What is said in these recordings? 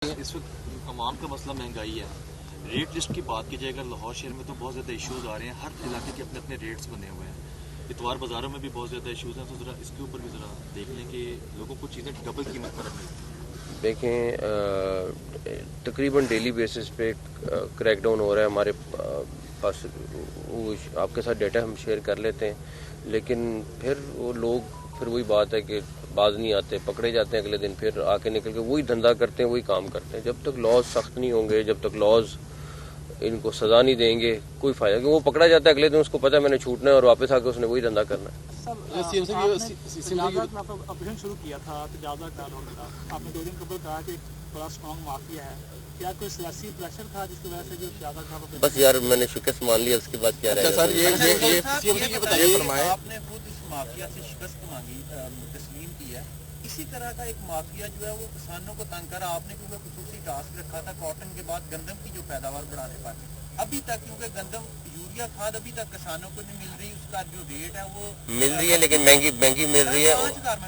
इस वक्त तमाम का मसला महंगाई है। रेट लिस्ट की बात की जाए अगर लाहौर शहर में तो बहुत ज़्यादा इश्यूज आ रहे हैं। हर इलाके के अपने अपने रेट्स बने हुए हैं। इतवार बाज़ारों में भी बहुत ज़्यादा इश्यूज हैं। तो ज़रा इसके ऊपर भी ज़रा देख लें कि लोगों को चीज़ें डबल कीमत पर मिलती हैं। देखें, तकरीबन डेली बेसिस पे क्रैकडाउन हो रहा है हमारे पास। वो आपके साथ डेटा हम शेयर कर लेते हैं, लेकिन फिर वो लोग फिर वही बात है कि बाज नहीं आते, पकड़े जाते हैं अगले दिन, फिर आके निकल के वही धंधा करते हैं, वही काम करते हैं। जब तक लॉज सख्त नहीं होंगे, जब तक लॉज इनको सजा नहीं देंगे, कोई फायदा। क्योंकि वो पकड़ा जाता है अगले दिन, उसको पता है मैंने छूटना है और वापस आके उसने वही धंधा करना है। ऑपरेशन शुरू किया था आपने 2 दिन कबल कहा कि बड़ा स्ट्रॉन्ग माफिया है, क्या कोई सियासी प्रेशर था जिसकी वजह से जो ज्यादा था? बस यार मैंने शिकस्त मान लिया, उसके बाद क्या रहेगा। सर ये बताइए, आपने खुद इस माफिया से शिकस्त मांगी, तस्लीम की है। इसी तरह का एक माफिया जो है वो किसानों को तंग करा। आपने क्योंकि खुसूसी टास्क रखा था कॉटन के बाद गंदम की जो पैदावार बढ़ाने पर, अभी तक क्योंकि गंदम यूरिया खाद अभी तक किसानों को नहीं मिल रही, उसका जो रेट है वो मिल रही है, लेकिन महंगी मिल रही है।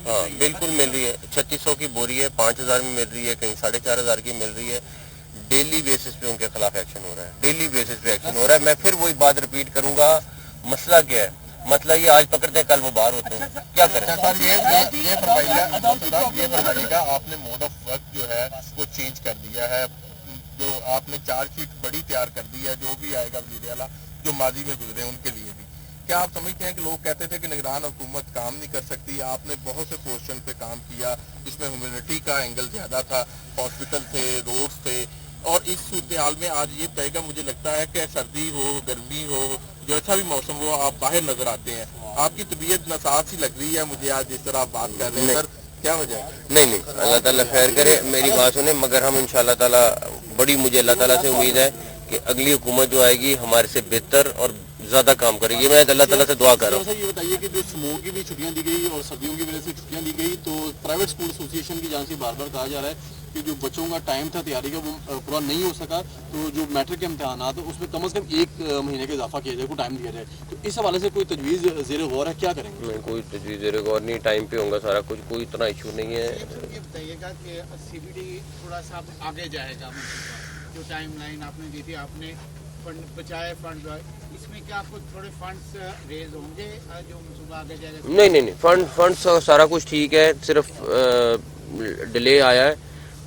हाँ बिल्कुल मिल रही है। 3600 की बोरी है, 5000 में मिल रही है, कहीं 4500 की मिल रही है। डेली बेसिस पे उनके खिलाफ एक्शन हो रहा है, डेली बेसिस पे एक्शन हो रहा है। मैं फिर वही बात रिपीट करूंगा, मसला क्या है? मतलब ये आज पकड़ते हैं कल वो बाहर होते हैं, क्या करें? सर ये बताइएगा, आपने मोड ऑफ वर्क जो है वो चेंज कर दिया है, जो आपने चार्जशीट बड़ी तैयार कर दी है, जो भी आएगा वज़ीर आला जो माजी में गुजरे उनके लिए भी। क्या आप समझते हैं कि लोग कहते थे कि निगरान हुकूमत काम नहीं कर सकती? आपने बहुत से पोर्शन पे काम किया, इसमें ह्यूमैनिटी का एंगल ज्यादा था, हॉस्पिटल थे, रोड्स थे, और इस सूरत हाल में आज ये तयगा मुझे लगता है कि सर्दी हो, गर्मी हो, जैसा भी मौसम हो, आप बाहर नजर आते हैं। आपकी तबीयत नसाज सी लग रही है मुझे आज जिस तरह आप बात कर रहे हैं। सर क्या वजह है? नहीं, अल्लाह ताला खैर करे, मेरी बात सुने। मगर हम इंशाल्लाह ताला मुझे अल्लाह ताला से उम्मीद है कि अगली हुकूमत जो आएगी हमारे से बेहतर और ज्यादा काम करेगी। मैं अल्लाह ताला से दुआ कर रहा हूँ। ये बताइए कि जो स्मोक की भी छुट्टियां दी गई और सर्दियों की वजह से छुट्टियां दी गई, तो प्राइवेट स्कूल एसोसिएशन की जान से बार बार कहा जा रहा है कि जो बच्चों का टाइम था तैयारी का वो पूरा नहीं हो सका, तो जो मैट्रिक के इम्तहान तो उसमें कम से कम 1 महीने का इजाफा किया जाए, को टाइम दिया जाए। तो इस हवाले से कोई तजवीज़ ज़ेर गौर है, क्या करेंगे? नहीं, कोई तजवीज़ ज़ेर गौर नहीं, टाइम पे होगा सारा कुछ, कोई इतना इशू नहीं है। ये बताइएगा कि CBD थोड़ा सा आगे जाएगा, जो टाइमलाइन आपने दी थी, आपने फंड बचाए, फंड इसमें क्या आपको थोड़े फंड्स रेज होंगे जो मनसूबा आगे जाएगा? नहीं, फंड सारा कुछ ठीक है, सिर्फ डिले आया है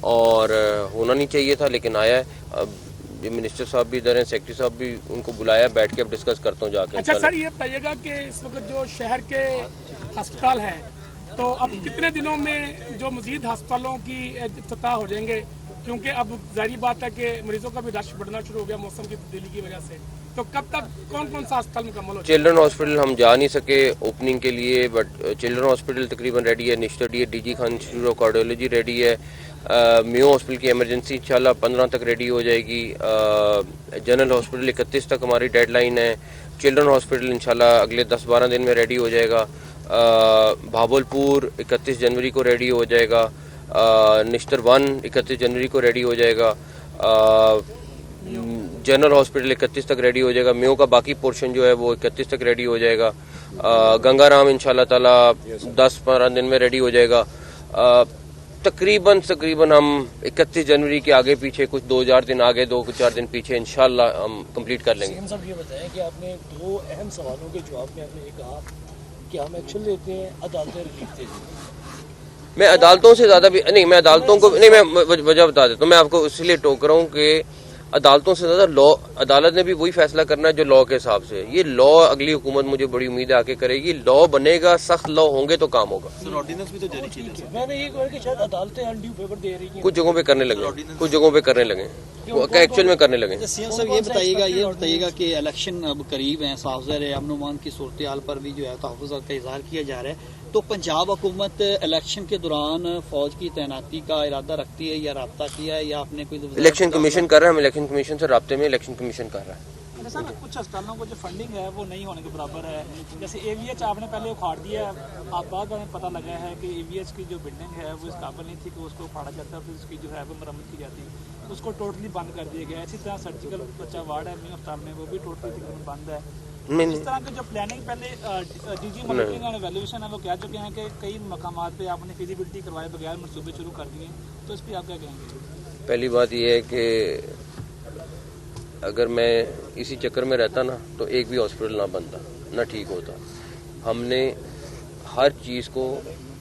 और होना नहीं चाहिए था, लेकिन आया है। अब मिनिस्टर साहब भी इधर हैं, सेक्रेटरी साहब भी, उनको बुलाया, बैठ के अब डिस्कस करता हूँ जाके। अच्छा सर, ये बताइएगा कि इस वक्त जो शहर के अस्पताल हैं, तो अब कितने दिनों में जो मजीद अस्पतालों की इफ्तिताह हो जाएंगे? क्योंकि अब जाहिर बात है कि मरीजों का भी रश बढ़ना शुरू हो गया मौसम की तब्दीली की वजह से। तो कब तक कौन सा अस्पताल मुकम्मल हो? चिल्ड्रन हॉस्पिटल हम जा नहीं सके ओपनिंग के लिए, बट चिल्ड्रन हॉस्पिटल तकरीबन रेडी है, निश्चित है, DG Khan institute of cardiology ready है। मियो हॉस्पिटल की इमरजेंसी इंशाल्लाह 15 तक रेडी हो जाएगी। जनरल हॉस्पिटल 31 तक हमारी डेडलाइन है। चिल्ड्रन हॉस्पिटल इंशाल्लाह अगले 10-12 दिन में रेडी हो जाएगा। भावलपुर 31 जनवरी को रेडी हो जाएगा। निश्तर 1 31 जनवरी को रेडी हो जाएगा। जनरल हॉस्पिटल 31 तक रेडी हो जाएगा। मियो का बाकी पोर्शन जो है वो 31 तक रेडी हो जाएगा। गंगाराम इंशाल्लाह ताला 10-15 दिन में रेडी हो जाएगा। तकरीबन हम 31 जनवरी के आगे पीछे कुछ 2-4 दिन आगे, 2-4 दिन पीछे इंशाल्लाह हम कंप्लीट कर लेंगे। सब ये बताएं कि आपने 2 अहम सवालों के जवाब में आपने ये कहा कि हम एक्शन लेते हैं, अदालतें रिलीफ देती हैं। मैं अदालतों से ज्यादा भी नहीं, मैं अदालतों को नहीं, मैं वजह बता देता हूँ। मैं आपको इसलिए टोक रहा हूँ कि अदालतों से ज्यादा लॉ, अदालत ने भी वही फैसला करना है जो लॉ के हिसाब से। ये लॉ अगली हुकूमत मुझे बड़ी उम्मीद है आके करेगी। लॉ बनेगा, सख्त लॉ होंगे तो काम होगा। सर ऑर्डिनेंस भी तो जारी किया है। मैंने ये कहा कि शायद अदालतें अनड्यू फेवर दे रही हैं, कुछ जगहों पे करने लगे, कुछ जगहों पे करने लगे, एक्चुअल में करने लगे। सीएम साहब ये बताइएगा कि इलेक्शन अब करीब है, साफ ज़ाहिर है अमन अमान की सूरत हाल पर भी जो है तहफ़्फ़ुज़ात का इज़हार किया जा रहा है। तो पंजाब हुकूमत इलेक्शन के दौरान फौज की तैनाती का इरादा रखती है या राब्ता किया है, या आपने कोई? इलेक्शन कमीशन कर रहा है, हम इलेक्शन कमीशन से राब्ते में, इलेक्शन कमीशन कर रहा है। सर कुछ अस्पतालों को जो फंडिंग है वो नहीं होने के बराबर है। जैसे AVH आपने पहले उखाड़ दिया है, आप बाद में पता लगा है कि AVH की जो बिल्डिंग है वो इस काबिल नहीं थी कि उसको उखाड़ा जाता, फिर उसकी जो है वो मरम्मत की जाती, उसको टोटली बंद कर दिया गया। इसी तरह सर्जिकल बच्चा वार्ड है मियां अस्पताल में, वो भी टोटली बंद है। इस तरह की जो प्लानिंग पहले DG मॉनिटरिंग एंड एवेल्यूएशन है वो कह चुके हैं कि कई मकामात पे आपने फिजिबिलिटी करवाए बगैर मनसूबे शुरू कर दिए, तो इस पर आप क्या कहेंगे? पहली बात यह है कि अगर मैं इसी चक्कर में रहता ना तो एक भी हॉस्पिटल ना बनता, ना ठीक होता। हमने हर चीज़ को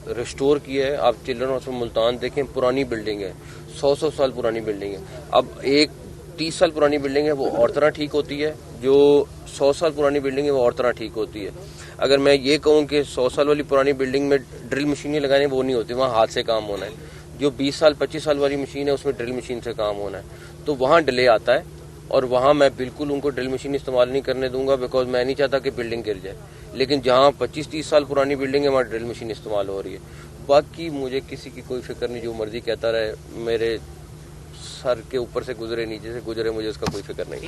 रिस्टोर किया है। आप चिल्ड्रन हॉस्पिटल मुल्तान देखें, पुरानी बिल्डिंग है, 100 साल पुरानी बिल्डिंग है। अब एक 30 साल पुरानी बिल्डिंग है वो और तरह ठीक होती है, जो 100 साल पुरानी बिल्डिंग है वो और तरह ठीक होती है। अगर मैं ये कहूँ कि 100 साल वाली पुरानी बिल्डिंग में ड्रिल मशीनें लगानी, वो नहीं होती, वहाँ हाथ से काम होना है। जो 20 साल 25 साल वाली मशीन है उसमें ड्रिल मशीन से काम होना है, तो वहाँ डिले आता है। और वहाँ मैं बिल्कुल उनको ड्रिल मशीन इस्तेमाल नहीं करने दूंगा, बिकॉज मैं नहीं चाहता कि बिल्डिंग गिर जाए। लेकिन जहाँ 25-30 साल पुरानी बिल्डिंग है वहाँ ड्रिल मशीन इस्तेमाल हो रही है। बाकी मुझे किसी की कोई फिक्र नहीं, जो मर्जी कहता रहे, मेरे सर के ऊपर से गुजरे नीचे से गुजरे, मुझे उसका कोई फिक्र नहीं।